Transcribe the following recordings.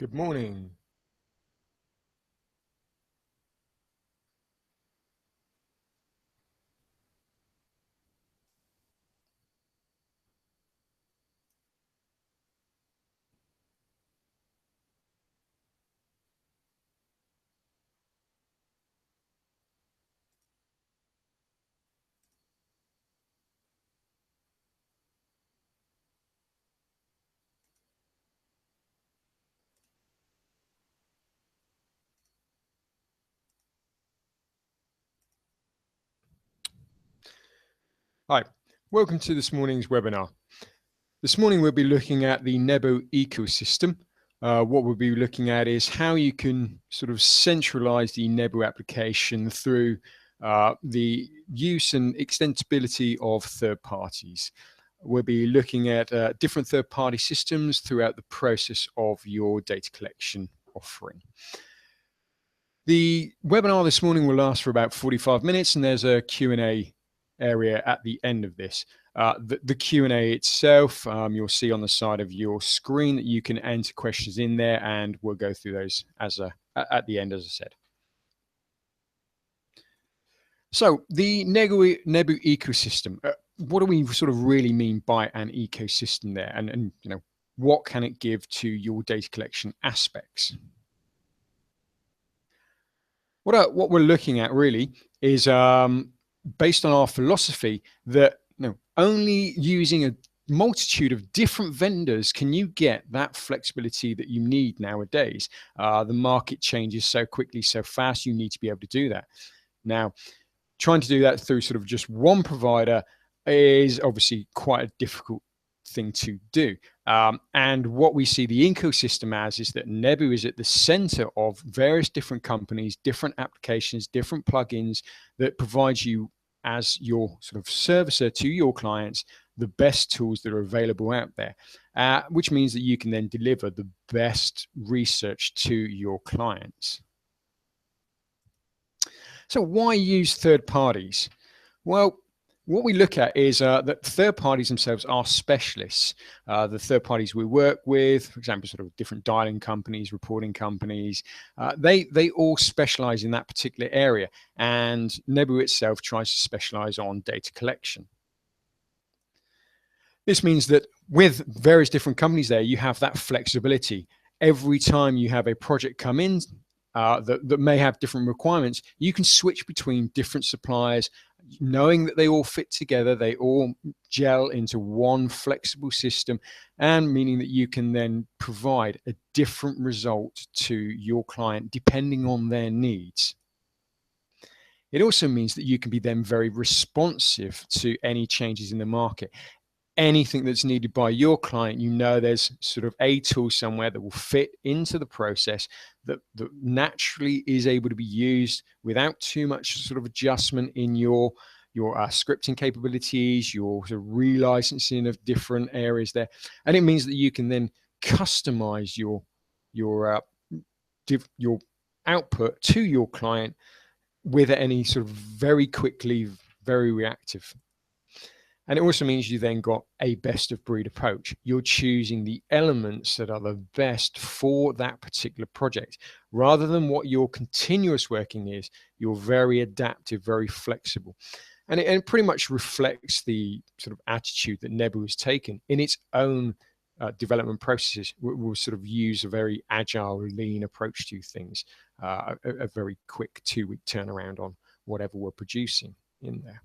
Good morning. Hi, welcome to this morning's webinar. This morning we'll be looking at the Nebu ecosystem. What we'll be looking at is how you can sort of centralize the Nebu application through the use and extensibility of third parties. We'll be looking at different third-party systems throughout the process of your data collection offering. The webinar this morning will last for about 45 minutes, and there's a Q&A area at the end of this. The Q&A itself, you'll see on the side of your screen that you can enter questions in there, and we'll go through those at the end, as I said. So the Nebu ecosystem, what do we sort of really mean by an ecosystem there? And you know, what can it give to your data collection aspects? What we're looking at really is based on our philosophy that only using a multitude of different vendors can you get that flexibility that you need nowadays. The market changes so quickly, so fast, you need to be able to do that. Now, trying to do that through sort of just one provider is obviously quite a difficult thing to do. And what we see the ecosystem as is that Nebu is at the center of various different companies, different applications, different plugins that provide you as your sort of servicer to your clients the best tools that are available out there, which means that you can then deliver the best research to your clients. So why use third parties? Well, what we look at is that third parties themselves are specialists. The third parties we work with, for example, sort of different dialing companies, reporting companies, they all specialize in that particular area. And Nebu itself tries to specialize on data collection. This means that with various different companies there, you have that flexibility. Every time you have a project come in that may have different requirements, you can switch between different suppliers, knowing that they all fit together, they all gel into one flexible system, and meaning that you can then provide a different result to your client depending on their needs. It also means that you can be then very responsive to any changes in the market. Anything that's needed by your client, there's sort of a tool somewhere that will fit into the process that naturally is able to be used without too much sort of adjustment in your scripting capabilities, your sort of relicensing of different areas there. And it means that you can then customize your output to your client with any sort of very quickly, very reactive. And it also means you then got a best of breed approach. You're choosing the elements that are the best for that particular project. Rather than what your continuous working is, you're very adaptive, very flexible. And it pretty much reflects the sort of attitude that Nebu has taken in its own development processes. We'll sort of use a very agile, lean approach to things, a very quick 2-week turnaround on whatever we're producing in there.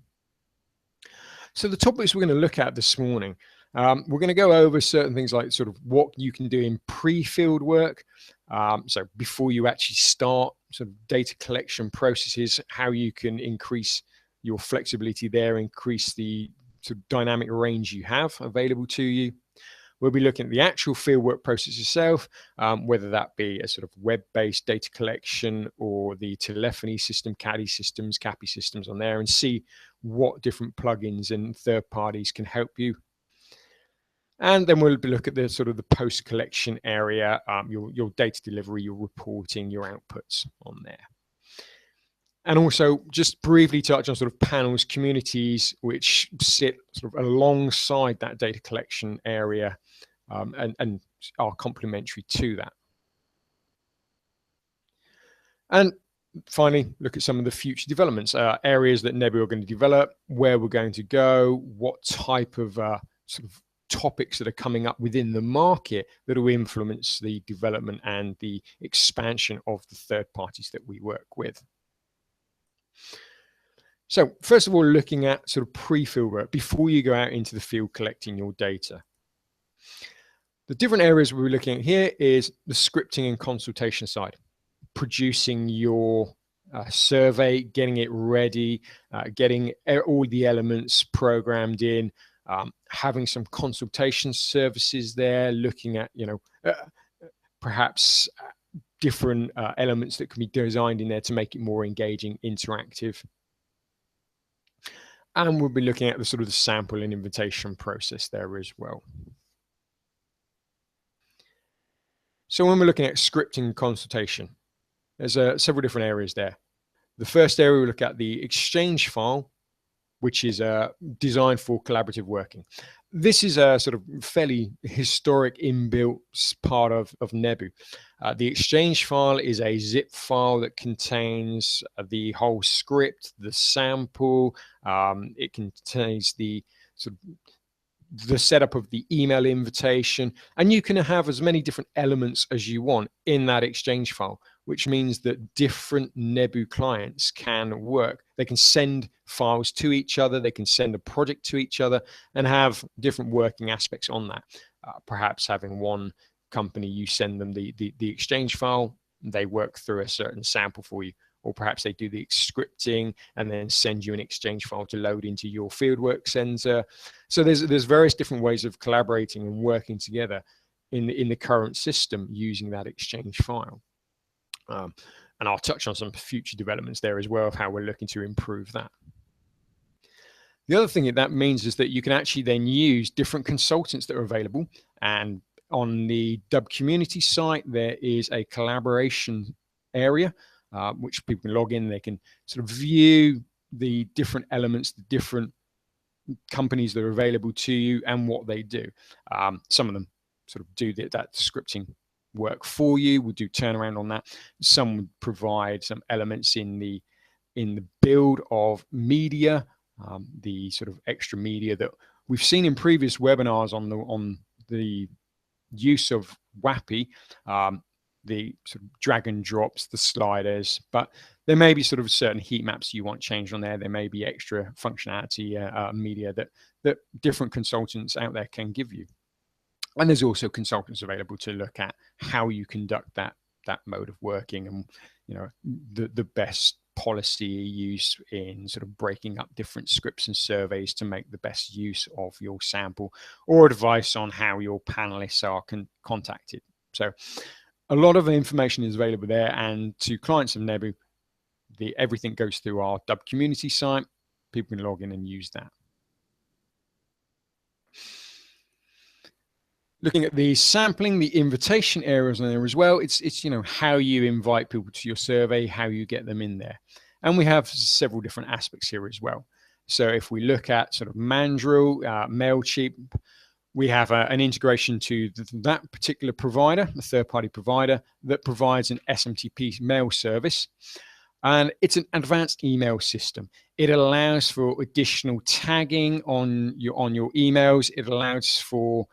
So the topics we're going to look at this morning, we're going to go over certain things like sort of what you can do in pre-field work. So before you actually start sort of data collection processes, how you can increase your flexibility there, increase the sort of dynamic range you have available to you. We'll be looking at the actual fieldwork process itself, whether that be a sort of web-based data collection or the telephony system, CAPI systems on there, and see what different plugins and third parties can help you. And then we'll look at the sort of the post-collection area, your data delivery, your reporting, your outputs on there. And also just briefly touch on sort of panels, communities, which sit sort of alongside that data collection area and are complementary to that. And finally, look at some of the future developments, areas that Nebu are going to develop, where we're going to go, what type of sort of topics that are coming up within the market that will influence the development and the expansion of the third parties that we work with. So first of all, looking at sort of pre-field work before you go out into the field collecting your data. The different areas we're looking at here is the scripting and consultation side, producing your survey, getting it ready, getting all the elements programmed in, having some consultation services there, looking at, perhaps different elements that can be designed in there to make it more engaging, interactive. And we'll be looking at the sort of the sample and invitation process there as well. So when we're looking at scripting and consultation, there's several different areas there. The first area we look at the exchange file, which is designed for collaborative working. This is a sort of fairly historic inbuilt part of Nebu. The exchange file is a zip file that contains the whole script, the sample. It contains the sort of the setup of the email invitation, and you can have as many different elements as you want in that exchange file, which means that different Nebu clients can work. They can send files to each other, they can send a project to each other and have different working aspects on that. Perhaps having one company, you send them the exchange file, they work through a certain sample for you, or perhaps they do the scripting and then send you an exchange file to load into your fieldwork center. So there's various different ways of collaborating and working together in the current system using that exchange file. And I'll touch on some future developments there as well of how we're looking to improve that. The other thing that means is that you can actually then use different consultants that are available. And on the Dub community site, there is a collaboration area which people can log in. They can sort of view the different elements, the different companies that are available to you and what they do. Some of them sort of do that scripting work for you. We'll do turnaround on that. Some would provide some elements in the build of media, the sort of extra media that we've seen in previous webinars on the use of WAPI, the sort of drag and drops, the sliders, but there may be sort of certain heat maps you want changed on there. There may be extra functionality media that different consultants out there can give you. And there's also consultants available to look at how you conduct that mode of working and the best policy use in sort of breaking up different scripts and surveys to make the best use of your sample, or advice on how your panelists are contacted. So a lot of information is available there, and to clients of Nebu, everything goes through our Dub community site. People can log in and use that. Looking at the sampling, the invitation areas on there as well. It's how you invite people to your survey, how you get them in there. And we have several different aspects here as well. So if we look at sort of Mandrill, MailChimp, we have an integration to that particular provider, a third-party provider that provides an SMTP mail service. And it's an advanced email system. It allows for additional tagging on your emails. It allows for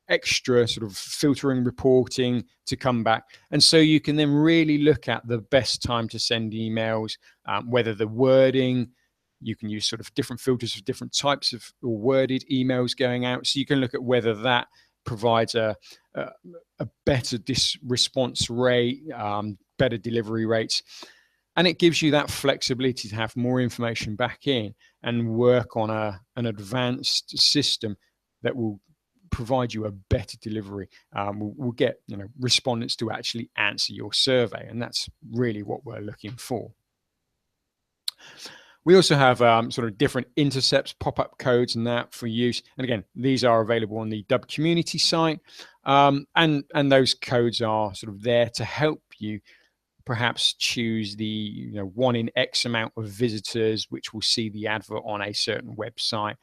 extra sort of filtering, reporting to come back. And so you can then really look at the best time to send emails, whether the wording, you can use sort of different filters for different types of or worded emails going out. So you can look at whether that provides a better response rate, better delivery rates. And it gives you that flexibility to have more information back in and work on an advanced system that will provide you a better delivery. We'll get respondents to actually answer your survey, and that's really what we're looking for. We also have sort of different intercepts, pop-up codes and that for use. And again, these are available on the Dub community site. And those codes are sort of there to help you perhaps choose the one in X amount of visitors, which will see the advert on a certain website.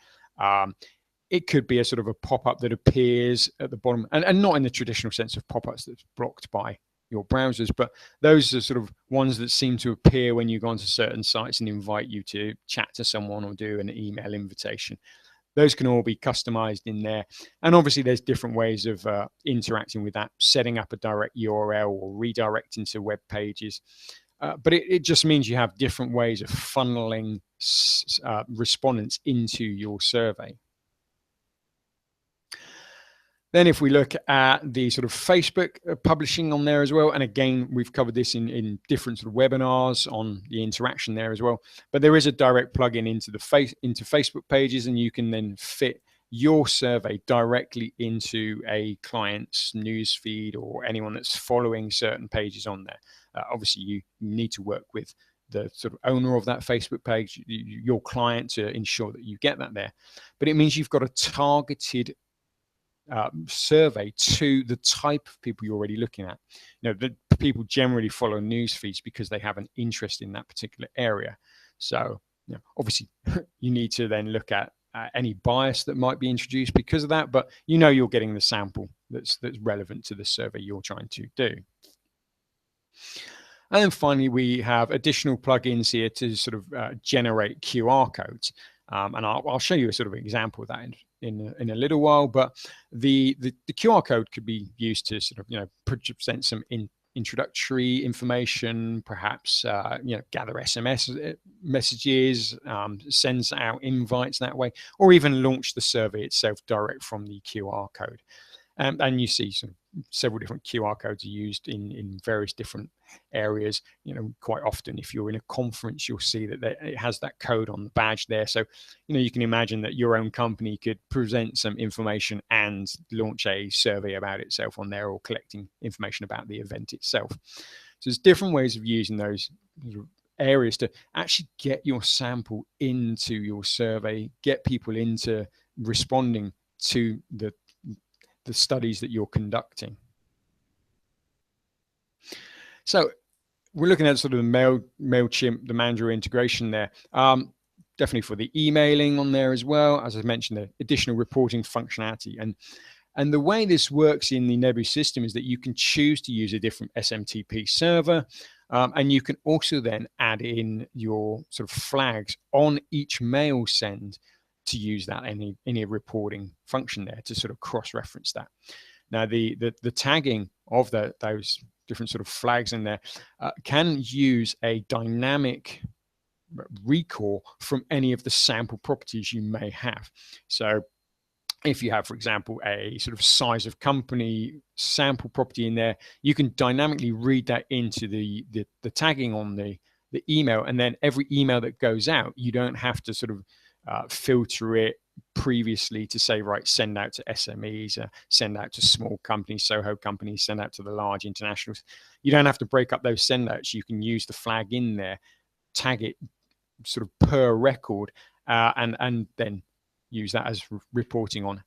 It could be a sort of a pop-up that appears at the bottom, and not in the traditional sense of pop-ups that's blocked by your browsers, but those are sort of ones that seem to appear when you go onto certain sites and invite you to chat to someone or do an email invitation. Those can all be customized in there. And obviously there's different ways of interacting with that, setting up a direct URL or redirecting to web pages. But it just means you have different ways of funneling respondents into your survey. Then if we look at the sort of Facebook publishing on there as well, and again, we've covered this in different sort of webinars on the interaction there as well, but there is a direct plugin into Facebook pages, and you can then fit your survey directly into a client's news feed or anyone that's following certain pages on there. Obviously, you need to work with the sort of owner of that Facebook page, your client, to ensure that you get that there. But it means you've got a targeted survey to the type of people you're already looking at. You know, the people generally follow news feeds because they have an interest in that particular area. So, you know, obviously, you need to then look at any bias that might be introduced because of that, but you know you're getting the sample that's relevant to the survey you're trying to do. And then finally, we have additional plugins here to sort of generate QR codes. And I'll show you a sort of example of that in a little while. But the QR code could be used to sort of, you know, present some introductory information, perhaps, you know, gather SMS messages, sends out invites that way, or even launch the survey itself direct from the QR code. And you see several different QR codes are used in various different areas. You know, quite often if you're in a conference, you'll see that it has that code on the badge there. So, you know, you can imagine that your own company could present some information and launch a survey about itself on there, or collecting information about the event itself. So there's different ways of using those areas to actually get your sample into your survey, get people into responding to the studies that you're conducting. So we're looking at sort of the MailChimp, the Mandrill integration there. Definitely for the emailing on there as well. As I mentioned, the additional reporting functionality. And the way this works in the Nebu system is that you can choose to use a different SMTP server. And you can also then add in your sort of flags on each mail send to use that any reporting function there to sort of cross-reference that. Now, the tagging of those different sort of flags in there can use a dynamic recall from any of the sample properties you may have. So if you have, for example, a sort of size of company sample property in there, you can dynamically read that into the tagging on the email, and then every email that goes out, you don't have to sort of filter it previously to say, right, send out to SMEs, send out to small companies, Soho companies, send out to the large internationals. You don't have to break up those send outs. You can use the flag in there, tag it sort of per record, and then use that as reporting on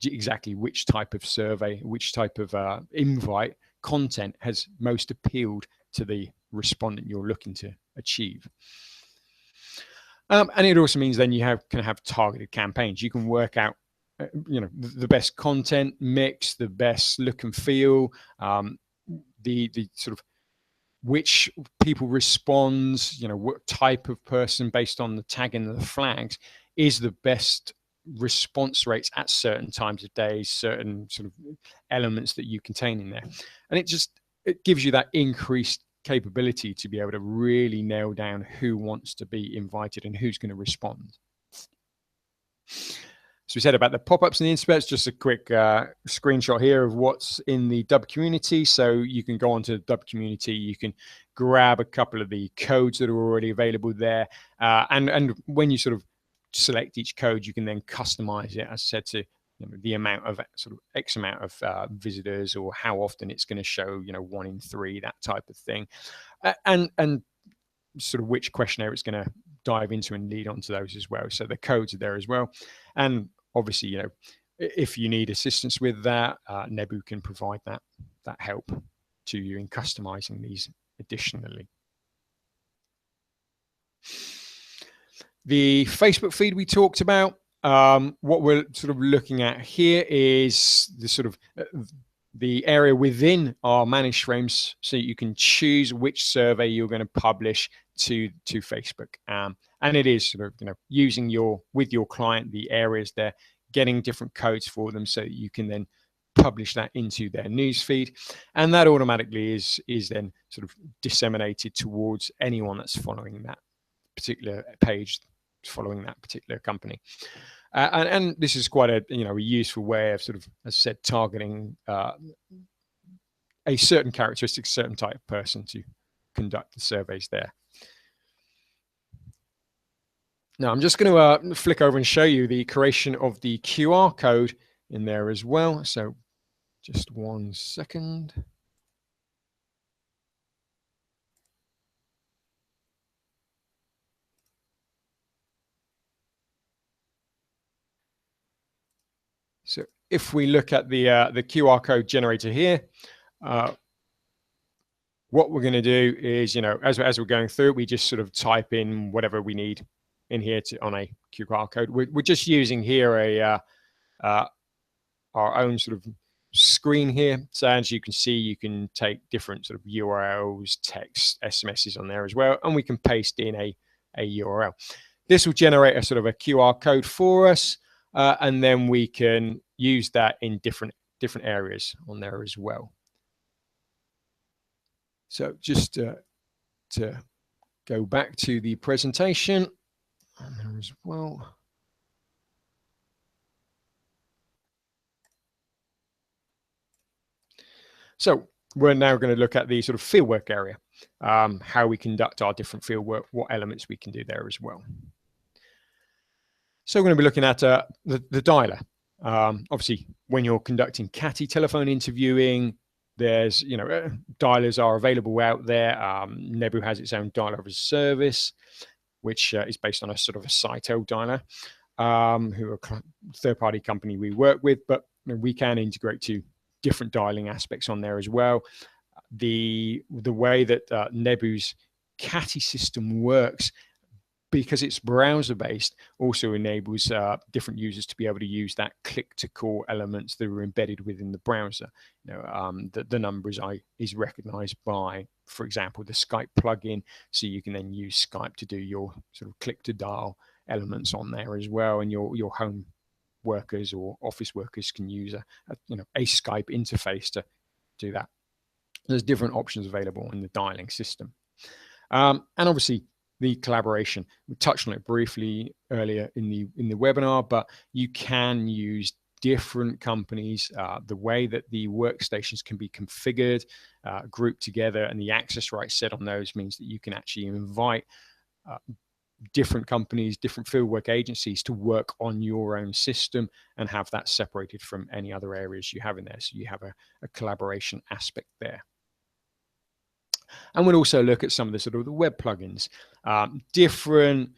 exactly which type of survey, which type of invite content has most appealed to the respondent you're looking to achieve. And it also means then you can have targeted campaigns. You can work out, you know, the best content mix, the best look and feel, the sort of which people respond, you know, what type of person based on the tagging and the flags is the best response rates at certain times of day, certain sort of elements that you contain in there. And it gives you that increased capability to be able to really nail down who wants to be invited and who's going to respond. So we said about the pop-ups and the inserts, just a quick screenshot here of what's in the Dub community. So you can go onto the Dub community, you can grab a couple of the codes that are already available there. And when you sort of select each code, you can then customize it, as I said, to the amount of sort of X amount of visitors, or how often it's going to show, 1 in 3, that type of thing. And sort of which questionnaire it's going to dive into and lead onto those as well. So the codes are there as well. And obviously, if you need assistance with that, Nebu can provide that help to you in customizing these additionally. The Facebook feed we talked about. What we're sort of looking at here is the sort of the area within our managed frames, so you can choose which survey you're going to publish to Facebook. And it is sort of, using with your client, the areas there, getting different codes for them so that you can then publish that into their newsfeed, and that automatically is then sort of disseminated towards anyone that's following that particular page, following that particular company. And this is quite a useful way of sort of, as I said, targeting a certain characteristic, certain type of person to conduct the surveys there. Now I'm just going to flick over and show you the creation of the QR code in there as well. So just 1 second. So if we look at the QR code generator here, what we're going to do is, as we're going through, we just sort of type in whatever we need in here on a QR code. We're just using here our own sort of screen here. So as you can see, you can take different sort of URLs, text, SMSs on there as well, and we can paste in a URL. This will generate a sort of a QR code for us, and then we can use that in different areas on there as well. So just to go back to the presentation on there as well. So we're now going to look at the sort of fieldwork area, how we conduct our different fieldwork, what elements we can do there as well. So we're going to be looking at the dialer. Obviously, when you're conducting CATI telephone interviewing, there's, dialers are available out there. Nebu has its own dialer as a service, which is based on a sort of a Cytel dialer, who are a third-party company we work with, but we can integrate to different dialing aspects on there as well. The way that Nebu's CATI system works, because it's browser-based, also enables different users to be able to use that click-to-call elements that are embedded within the browser. The number is recognized by, for example, the Skype plugin, so you can then use Skype to do your sort of click-to-dial elements on there as well, and your home workers or office workers can use a Skype interface to do that. There's different options available in the dialing system, and obviously the collaboration. We touched on it briefly earlier in the webinar, but you can use different companies. The way that the workstations can be configured, grouped together, and the access rights set on those means that you can actually invite different companies, different fieldwork agencies to work on your own system and have that separated from any other areas you have in there. So you have a collaboration aspect there. And we'll also look at some of the sort of the web plugins, different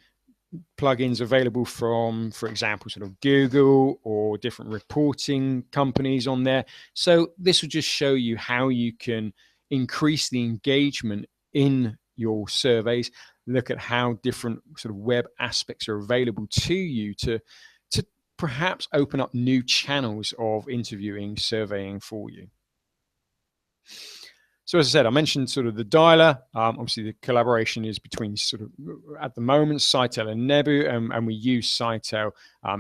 plugins available from, for example, sort of Google or different reporting companies on there. So this will just show you how you can increase the engagement in your surveys, look at how different sort of web aspects are available to you to perhaps open up new channels of interviewing, surveying for you. So as I said, I mentioned sort of the dialer. Obviously, the collaboration is between sort of, at the moment, Cytel and Nebu, and we use Cytel.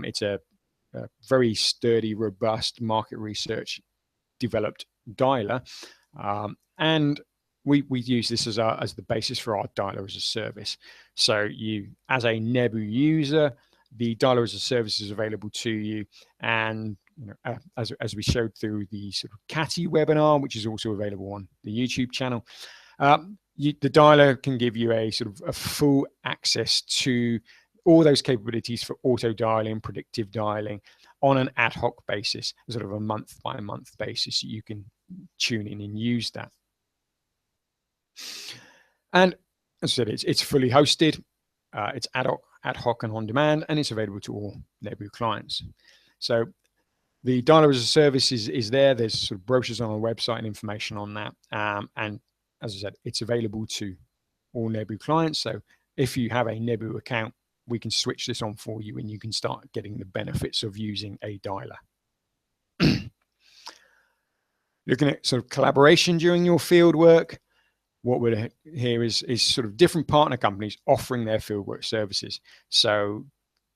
It's a very sturdy, robust, market research developed dialer, and we use this as the basis for our dialer as a service. So you, as a Nebu user, the dialer as a service is available to you, and as we showed through the sort of CATI webinar, which is also available on the YouTube channel, the dialer can give you a sort of a full access to all those capabilities for auto dialing, predictive dialing on an ad hoc basis, sort of a month by month basis. You can tune in and use that. And as I said, it's fully hosted, it's ad hoc and on demand, and it's available to all Nebu clients. So the dialer as a service is there. There's sort of brochures on our website and information on that. And as I said, it's available to all Nebu clients. So if you have a Nebu account, we can switch this on for you and you can start getting the benefits of using a dialer. Looking at sort of collaboration during your field work, what we're here is sort of different partner companies offering their fieldwork services. So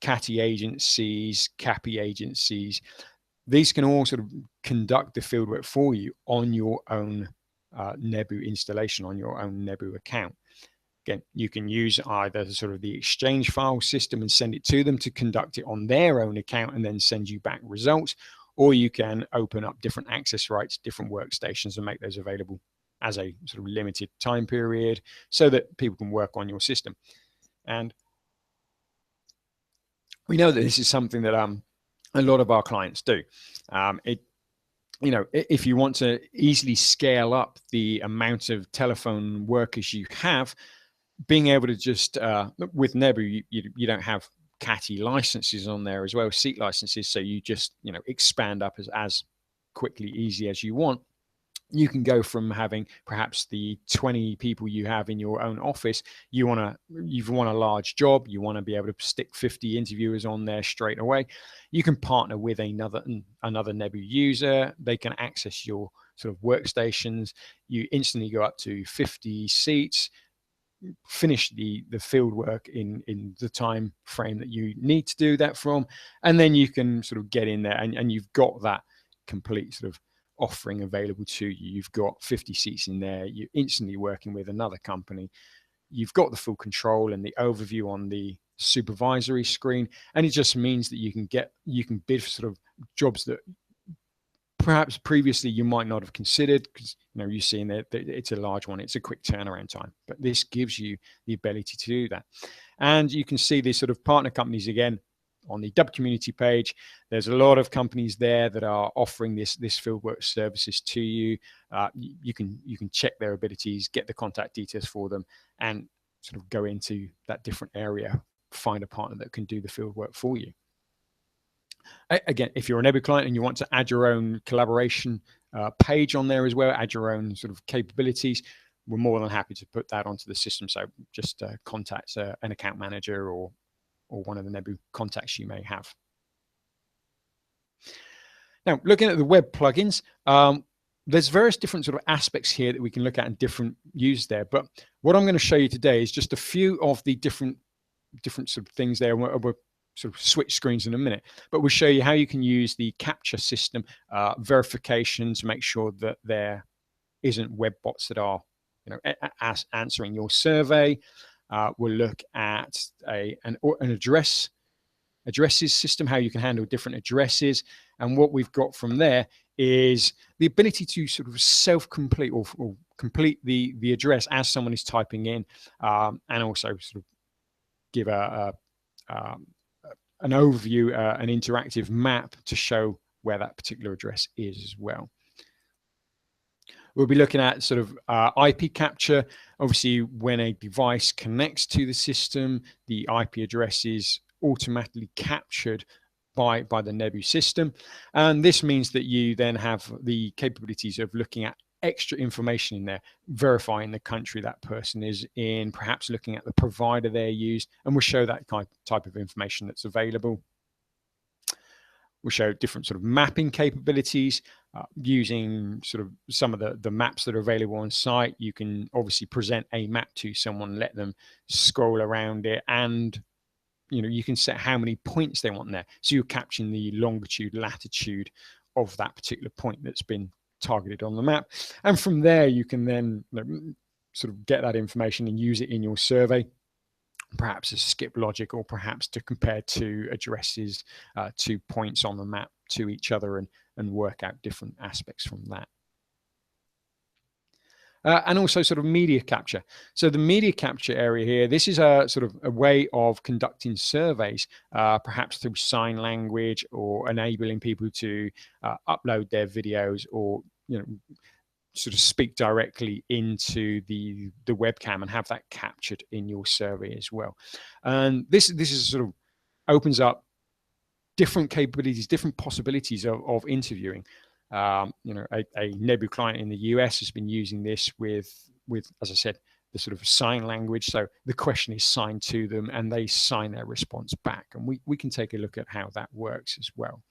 CATI agencies, CAPI agencies, these can all sort of conduct the fieldwork for you on your own Nebu installation, on your own Nebu account. Again, you can use either sort of the exchange file system and send it to them to conduct it on their own account and then send you back results, or you can open up different access rights, different workstations, and make those available as a sort of limited time period so that people can work on your system. And we know that this is something that a lot of our clients do. If you want to easily scale up the amount of telephone workers you have, being able to just with Nebu, you don't have CATI licenses on there as well, seat licenses, so you just expand up as quickly, easy as you want. You can go from having perhaps the 20 people you have in your own office. You've won a large job. You want to be able to stick 50 interviewers on there straight away. You can partner with another Nebu user. They can access your sort of workstations. You instantly go up to 50 seats. Finish the field work in the time frame that you need to do that from, and then you can sort of get in there and you've got that complete sort of offering available to you. You've got 50 seats in there. You're instantly working with another company. You've got the full control and the overview on the supervisory screen, and it just means that you can bid for sort of jobs that perhaps previously you might not have considered, because you're seeing that it's a large one, it's a quick turnaround time, but this gives you the ability to do that. And you can see these sort of partner companies again on the Dub community page. There's a lot of companies there that are offering this fieldwork services to you. You can check their abilities, get the contact details for them, and sort of go into that different area, find a partner that can do the fieldwork for you. Again, if you're a Nebu client and you want to add your own collaboration page on there as well, add your own sort of capabilities, we're more than happy to put that onto the system. So just contact an account manager or one of the Nebu contacts you may have. Now, looking at the web plugins, there's various different sort of aspects here that we can look at and different use there. But what I'm going to show you today is just a few of the different sort of things there. We're sort of switch screens in a minute, but we'll show you how you can use the capture system verification to make sure that there isn't web bots that are answering your survey. We'll look at an addresses system, how you can handle different addresses, and what we've got from there is the ability to sort of self-complete or complete the address as someone is typing in, and also sort of give an overview, an interactive map to show where that particular address is as well. We'll be looking at sort of IP capture. Obviously, when a device connects to the system, the IP address is automatically captured by the Nebu system. And this means that you then have the capabilities of looking at extra information in there, verifying the country that person is in, perhaps looking at the provider they used, and we'll show that type of information that's available. We'll show different sort of mapping capabilities using sort of some of the maps that are available on site. You can obviously present a map to someone, let them scroll around it, and you can set how many points they want there. So you're capturing the longitude, latitude of that particular point that's been targeted on the map. And from there, you can then sort of get that information and use it in your survey, perhaps as skip logic, or perhaps to compare two addresses, 2 points on the map to each other, and work out different aspects from that. And also sort of media capture. So the media capture area here, this is a sort of a way of conducting surveys, perhaps through sign language, or enabling people to upload their videos, or sort of speak directly into the webcam and have that captured in your survey as well. And this is sort of opens up different capabilities, different possibilities of interviewing. A Nebu client in the US has been using this with, as I said, the sort of sign language. So the question is signed to them and they sign their response back. And we can take a look at how that works as well.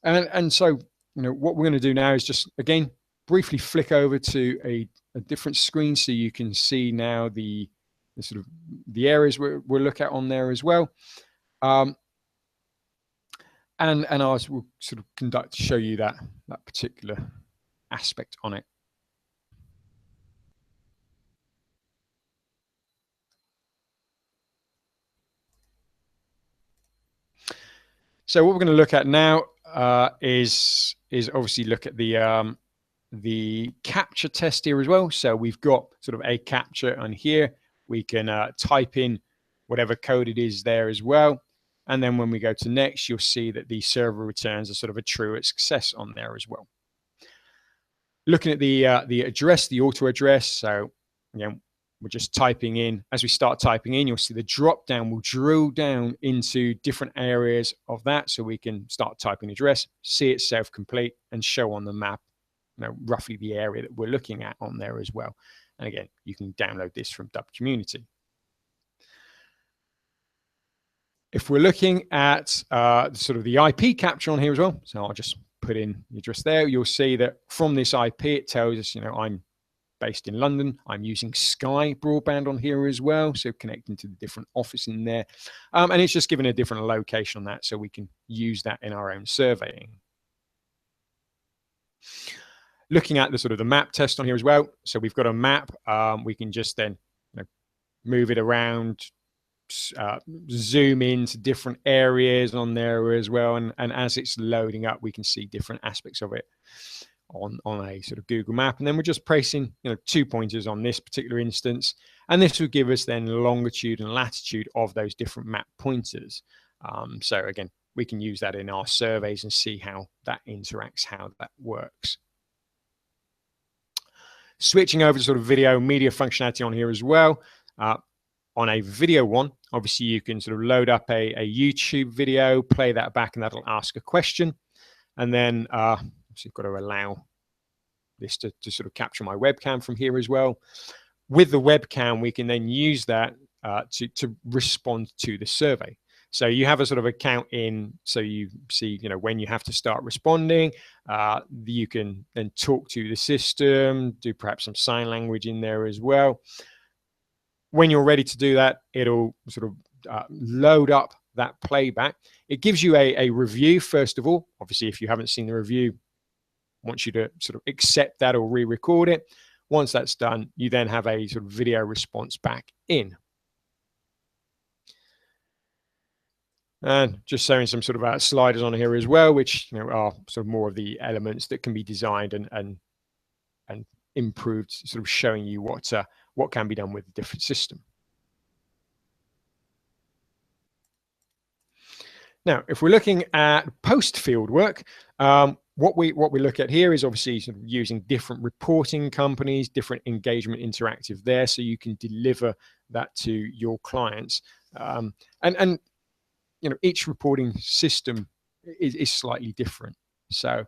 And so what we're going to do now is just, again, briefly flick over to a different screen so you can see now the sort of the areas we'll look at on there as well. And I will sort of show you that particular aspect on it. So what we're going to look at now is obviously look at the capture test here as well. So we've got sort of a capture on here. We can type in whatever code it is there as well. And then when we go to next, you'll see that the server returns a sort of a true success on there as well. Looking at the address, the auto address. So again, we're just typing in. As we start typing in, you'll see the drop down will drill down into different areas of that. So we can start typing address, see it self-complete, and show on the map, roughly the area that we're looking at on there as well. And again, you can download this from Dub Community. If we're looking at sort of the IP capture on here as well, so I'll just put in the address there. You'll see that from this IP, it tells us, I'm based in London. I'm using Sky broadband on here as well, so connecting to the different office in there. And it's just given a different location on that, so we can use that in our own surveying. Looking at the sort of the map test on here as well. So we've got a map. We can just then move it around, zoom into different areas on there as well. And as it's loading up, we can see different aspects of it on a sort of Google map. And then we're just placing 2 pointers on this particular instance. And this will give us then longitude and latitude of those different map pointers. So again, we can use that in our surveys and see how that interacts, how that works. Switching over to sort of video media functionality on here as well. On a video one, obviously you can sort of load up a YouTube video, play that back, and that'll ask a question. And then so you've got to allow this to sort of capture my webcam from here as well. With the webcam, we can then use that to respond to the survey. So you have a sort of account in, so you see, when you have to start responding, you can then talk to the system, do perhaps some sign language in there as well. When you're ready to do that, it'll sort of load up that playback. It gives you a review, first of all. Obviously, if you haven't seen the review, wants you to sort of accept that or re-record it. Once that's done, you then have a sort of video response back in. And just showing some sort of sliders on here as well, which are sort of more of the elements that can be designed and improved, sort of showing you what can be done with a different system. Now, if we're looking at post-field work, what we look at here is obviously sort of using different reporting companies, different engagement interactive there, so you can deliver that to your clients. And each reporting system is slightly different. So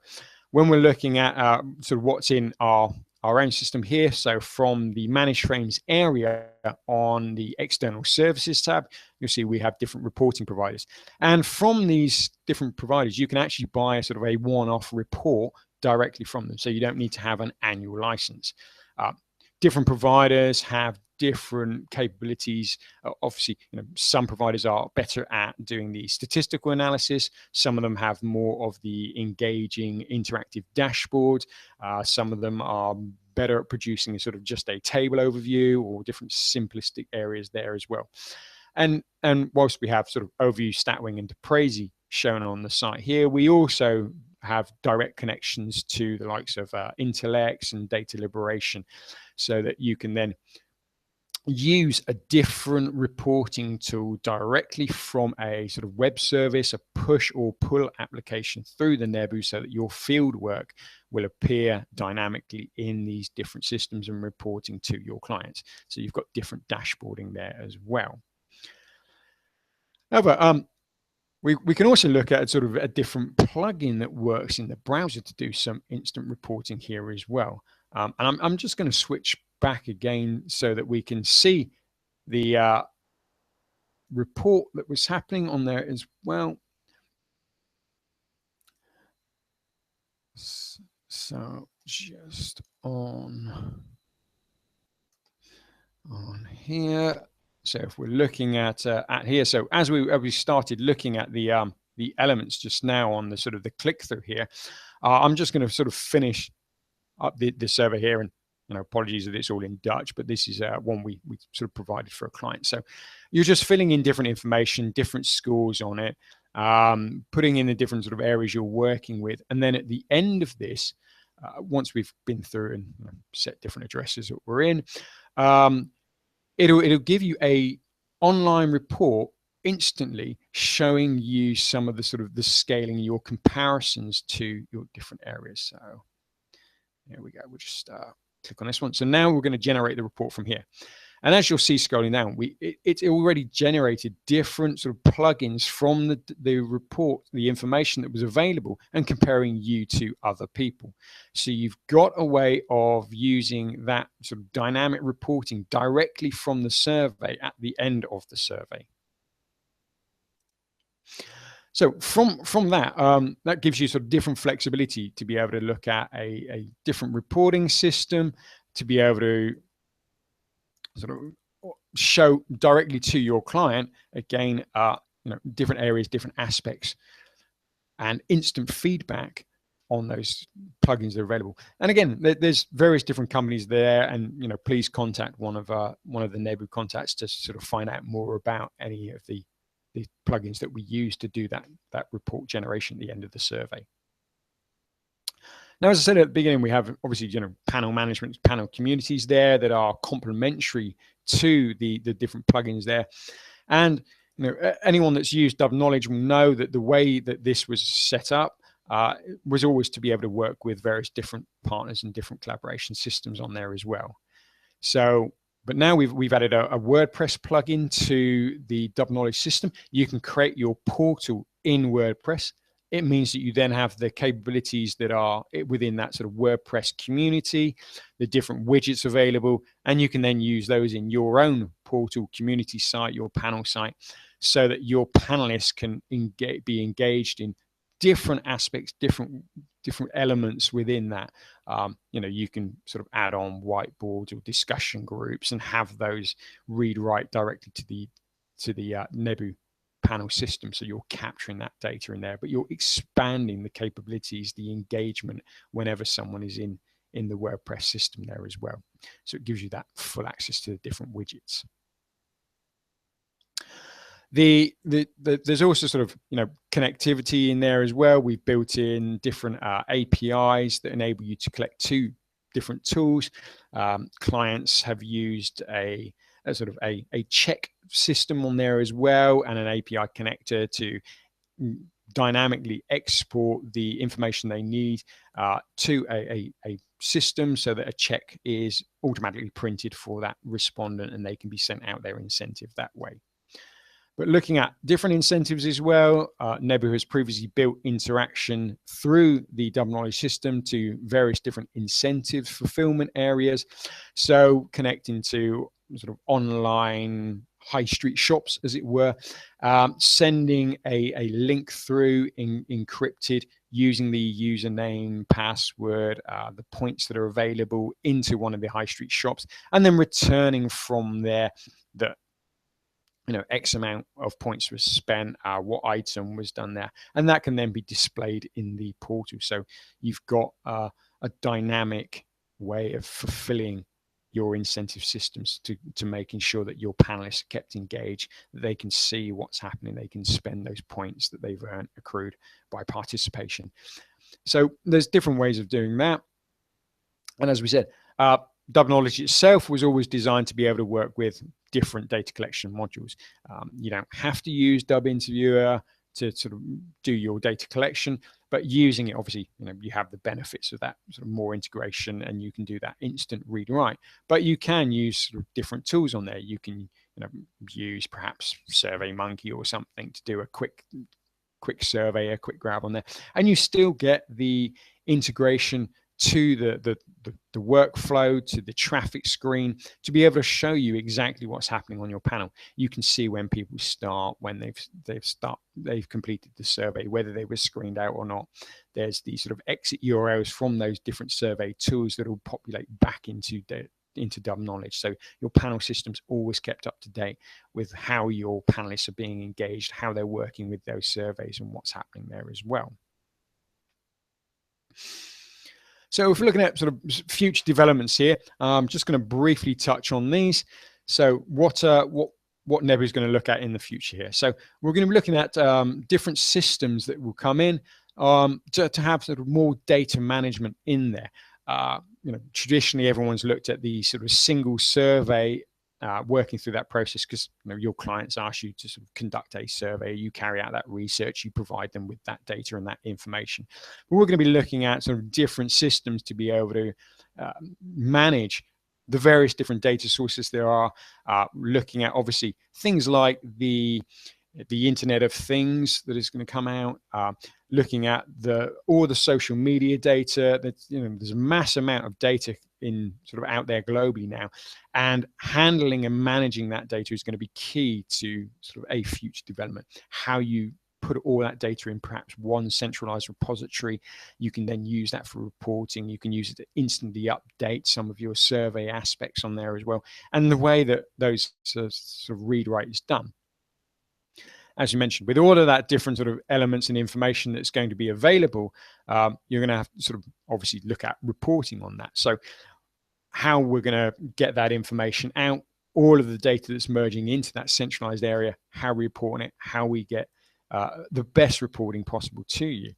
when we're looking at sort of what's in our own system here, so from the Manage Frames area on the External Services tab, you'll see we have different reporting providers. And from these different providers, you can actually buy a sort of a one-off report directly from them. So you don't need to have an annual license. Different providers have different capabilities. Obviously, some providers are better at doing the statistical analysis. Some of them have more of the engaging interactive dashboard. Some of them are better at producing sort of just a table overview or different simplistic areas there as well. And whilst we have sort of Overview, Statwing, and Deprezi shown on the site here, we also have direct connections to the likes of Intellex and Data Liberation, so that you can then use a different reporting tool directly from a sort of web service, a push or pull application through the Nebu, so that your field work will appear dynamically in these different systems and reporting to your clients. So you've got different dashboarding there as well. However, we can also look at sort of a different plugin that works in the browser to do some instant reporting here as well. And I'm just going to switch back again so that we can see the report that was happening on there as well. So just on here. So if we're looking at here, so as we started looking at the elements just now on the sort of the click through here, I'm just going to sort of finish up the survey here, and apologies that it's all in Dutch, but this is one we sort of provided for a client. So you're just filling in different information, different scores on it, putting in the different sort of areas you're working with, and then at the end of this, once we've been through and set different addresses that we're in, it'll give you a online report instantly showing you some of the sort of the scaling, your comparisons to your different areas. So here we go. We'll just click on this one. So now we're going to generate the report from here. And as you'll see scrolling down, it's already generated different sort of plugins from the report, the information that was available, and comparing you to other people. So you've got a way of using that sort of dynamic reporting directly from the survey at the end of the survey. So from that, that gives you sort of different flexibility to be able to look at a different reporting system, to be able to sort of show directly to your client, again, different areas, different aspects, and instant feedback on those plugins that are available. And again, there's various different companies there, and please contact one of the Nebu contacts to sort of find out more about any of the plugins that we use to do that report generation at the end of the survey. Now, as I said at the beginning, we have obviously panel management, panel communities there that are complementary to the different plugins there. And anyone that's used Dub Knowledge will know that the way that this was set up was always to be able to work with various different partners and different collaboration systems on there as well. So, but now we've added a WordPress plugin to the Dub Knowledge system. You can create your portal in WordPress. It means that you then have the capabilities that are within that sort of WordPress community, the different widgets available, and you can then use those in your own portal, community site, your panel site, so that your panelists can be engaged in different aspects, different elements within that. You can sort of add on whiteboards or discussion groups and have those read-write directly to the Nebu panel system. So you're capturing that data in there, but you're expanding the capabilities, the engagement whenever someone is in the WordPress system there as well. So it gives you that full access to the different widgets. There's also sort of connectivity in there as well. We've built in different APIs that enable you to collect two different tools. Clients have used a sort of a check system on there as well, and an API connector to dynamically export the information they need to a system, so that a check is automatically printed for that respondent and they can be sent out their incentive that way. But looking at different incentives as well, Nebu has previously built interaction through the Dub Knowledge system to various different incentive fulfillment areas. So connecting to sort of online high street shops, as it were, sending a link through encrypted using the username, password, the points that are available into one of the high street shops, and then returning from there that X amount of points was spent, what item was done there, and that can then be displayed in the portal. So you've got a dynamic way of fulfilling your incentive systems to making sure that your panelists are kept engaged, that they can see what's happening, they can spend those points that they've earned, accrued by participation. So there's different ways of doing that. And as we said, Dub Knowledge itself was always designed to be able to work with different data collection modules. You don't have to use Dub Interviewer to sort of do your data collection, but using it, obviously, you have the benefits of that sort of more integration, and you can do that instant read write. But you can use sort of different tools on there. You can use perhaps SurveyMonkey or something to do a quick survey, a quick grab on there, and you still get the integration to the workflow, to the traffic screen, to be able to show you exactly what's happening on your panel. You can see when people start, when they've completed the survey, whether they were screened out or not. There's these sort of exit URLs from those different survey tools that will populate back into Dub Knowledge. So your panel system's always kept up to date with how your panelists are being engaged, how they're working with those surveys, and what's happening there as well. So if we're looking at sort of future developments here, I'm just going to briefly touch on these. So what Nebu is going to look at in the future here. So we're going to be looking at different systems that will come in to have sort of more data management in there. Traditionally everyone's looked at the sort of single survey, working through that process, because your clients ask you to sort of conduct a survey, you carry out that research, you provide them with that data and that information. But we're going to be looking at sort of different systems to be able to manage the various different data sources there are, looking at obviously things like the Internet of Things that is going to come out, looking at all the social media data. That there's a mass amount of data in sort of out there globally now, and handling and managing that data is going to be key to sort of a future development. How you put all that data in perhaps one centralized repository, you can then use that for reporting. You can use it to instantly update some of your survey aspects on there as well, and the way that those sort of read write is done. As you mentioned, with all of that different sort of elements and information that's going to be available, you're going to have to sort of obviously look at reporting on that. So how we're going to get that information out, all of the data that's merging into that centralized area, how we report on it, how we get the best reporting possible to you.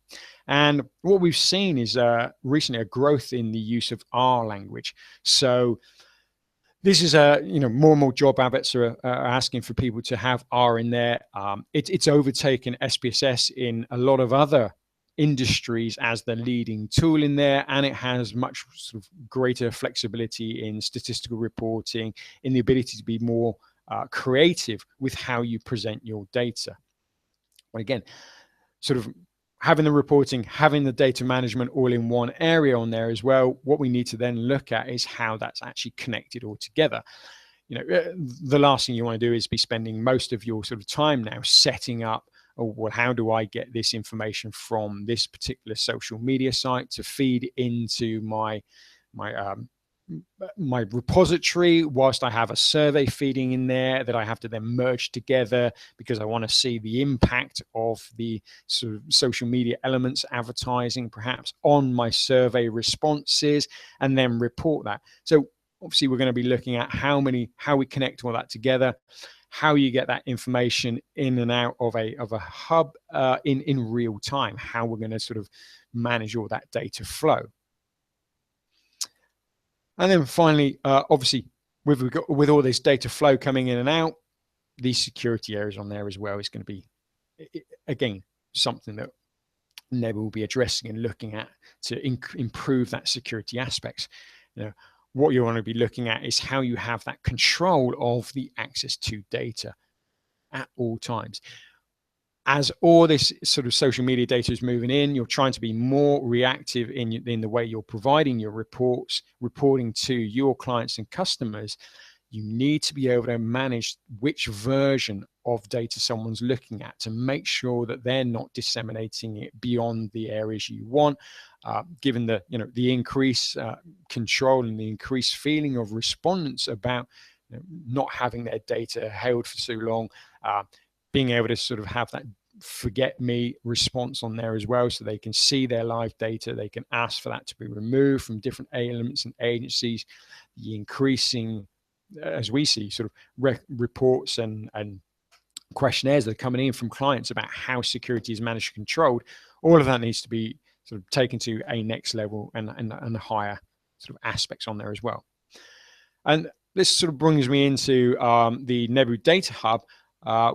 And what we've seen is recently a growth in the use of R language. So this is more and more job adverts are asking for people to have R in there. It's overtaken SPSS in a lot of other industries as the leading tool in there, and it has much sort of greater flexibility in statistical reporting, in the ability to be more creative with how you present your data. But again, sort of having the reporting, having the data management all in one area on there as well, what we need to then look at is how that's actually connected all together. The last thing you want to do is be spending most of your sort of time now setting up, well, how do I get this information from this particular social media site to feed into my repository, whilst I have a survey feeding in there that I have to then merge together because I want to see the impact of the sort of social media elements, advertising perhaps, on my survey responses, and then report that. So obviously we're going to be looking at how we connect all that together, how you get that information in and out of a hub in real time, how we're going to sort of manage all that data flow. And then finally, obviously, with all this data flow coming in and out, these security areas on there as well is going to be, again, something that Nebu will be addressing and looking at to improve that security aspects. What you want to be looking at is how you have that control of the access to data at all times. As all this sort of social media data is moving in, you're trying to be more reactive in the way you're providing your reporting to your clients and customers. You need to be able to manage which version of data someone's looking at to make sure that they're not disseminating it beyond the areas you want. Given the increased control and the increased feeling of respondents about not having their data held for so long, being able to sort of have that forget me response on there as well, so they can see their live data, they can ask for that to be removed from different elements and agencies. The increasing, as we see, sort of reports and questionnaires that are coming in from clients about how security is managed and controlled, all of that needs to be sort of taken to a next level and higher sort of aspects on there as well. And this sort of brings me into the Nebu Data Hub,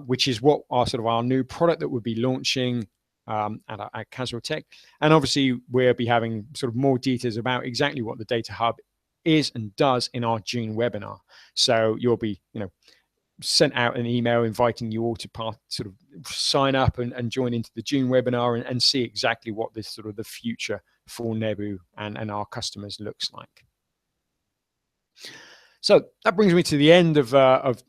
which is what our new product that we'll be launching at Casual Tech. And obviously we'll be having sort of more details about exactly what the Data Hub is and does in our June webinar. So you'll be, sent out an email inviting you all to sort of sign up and join into the June webinar and see exactly what this sort of the future for Nebu and our customers looks like. So that brings me to the end of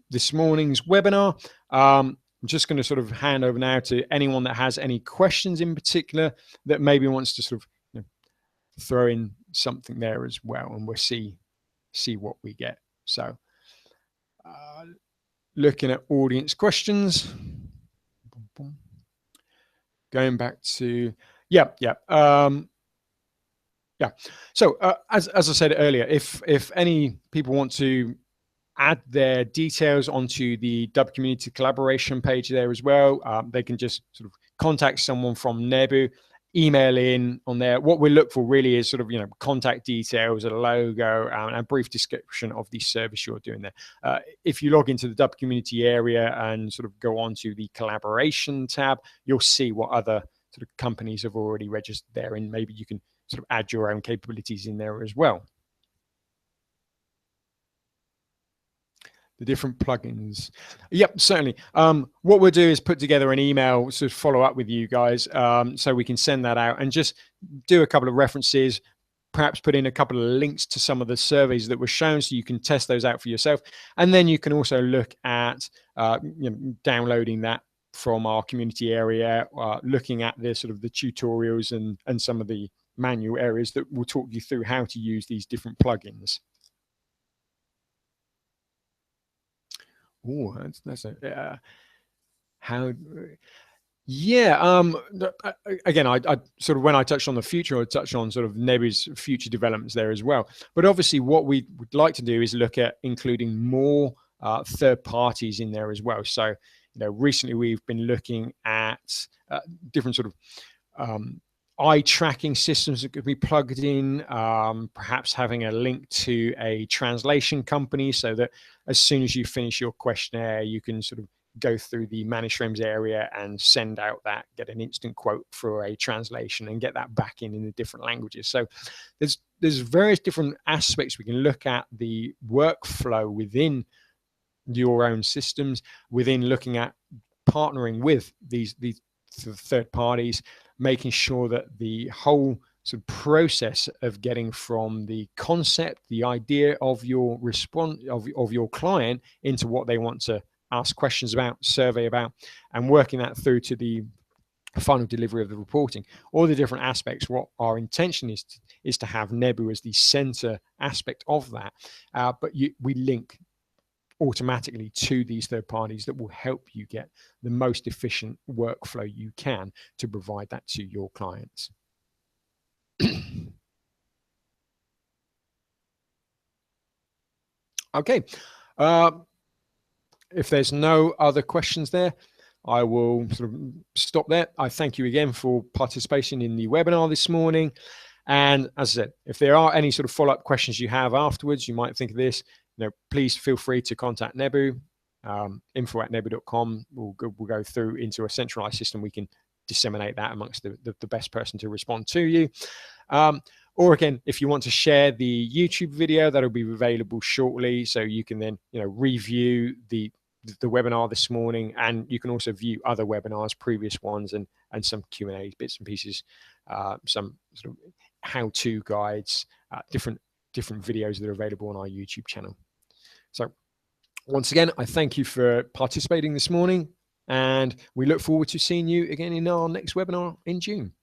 this morning's webinar. I'm just going to sort of hand over now to anyone that has any questions in particular that maybe wants to sort of throw in something there as well, and we'll see what we get. So looking at audience questions, going back to yeah. So as I said earlier, if any people want to add their details onto the Dub Community Collaboration page there as well, they can just sort of contact someone from Nebu, email in on there. What we look for really is sort of contact details, a logo, and a brief description of the service you're doing there. If you log into the Dub Community area and sort of go on to the Collaboration tab, you'll see what other sort of companies have already registered there, and maybe you can sort of add your own capabilities in there as well. The different plugins. Yep, certainly. What we'll do is put together an email, sort of follow up with you guys, so we can send that out and just do a couple of references, perhaps put in a couple of links to some of the surveys that were shown so you can test those out for yourself. And then you can also look at downloading that from our community area, looking at the sort of the tutorials and some of the manual areas that will talk you through how to use these different plugins. Oh, that's a how. Yeah. Again, I sort of, when I touched on the future, I touched on sort of Nebu's future developments there as well. But obviously, what we would like to do is look at including more third parties in there as well. So, recently we've been looking at different sort of eye tracking systems that could be plugged in, perhaps having a link to a translation company so that as soon as you finish your questionnaire, you can sort of go through the managed frames area and send out that, get an instant quote for a translation and get that back in the different languages. So there's various different aspects we can look at the workflow within your own systems, within looking at partnering with these third parties, making sure that the whole sort of process of getting from the concept, the idea of your response of your client into what they want to ask questions about, survey about, and working that through to the final delivery of the reporting, all the different aspects. What our intention is to have Nebu as the center aspect of that, but we link automatically to these third parties that will help you get the most efficient workflow you can to provide that to your clients. Okay. If there's no other questions there, I will sort of stop there. I thank you again for participation in the webinar this morning. And as I said, if there are any sort of follow-up questions you have afterwards, you might think of this, please feel free to contact Nebu, info@nebu.com. We'll go through into a centralized system. We can disseminate that amongst the best person to respond to you. Or again, if you want to share the YouTube video, that'll be available shortly. So you can then, review the webinar this morning, and you can also view other webinars, previous ones, and some Q&A bits and pieces, some sort of how-to guides, different videos that are available on our YouTube channel. So once again, I thank you for participating this morning, and we look forward to seeing you again in our next webinar in June.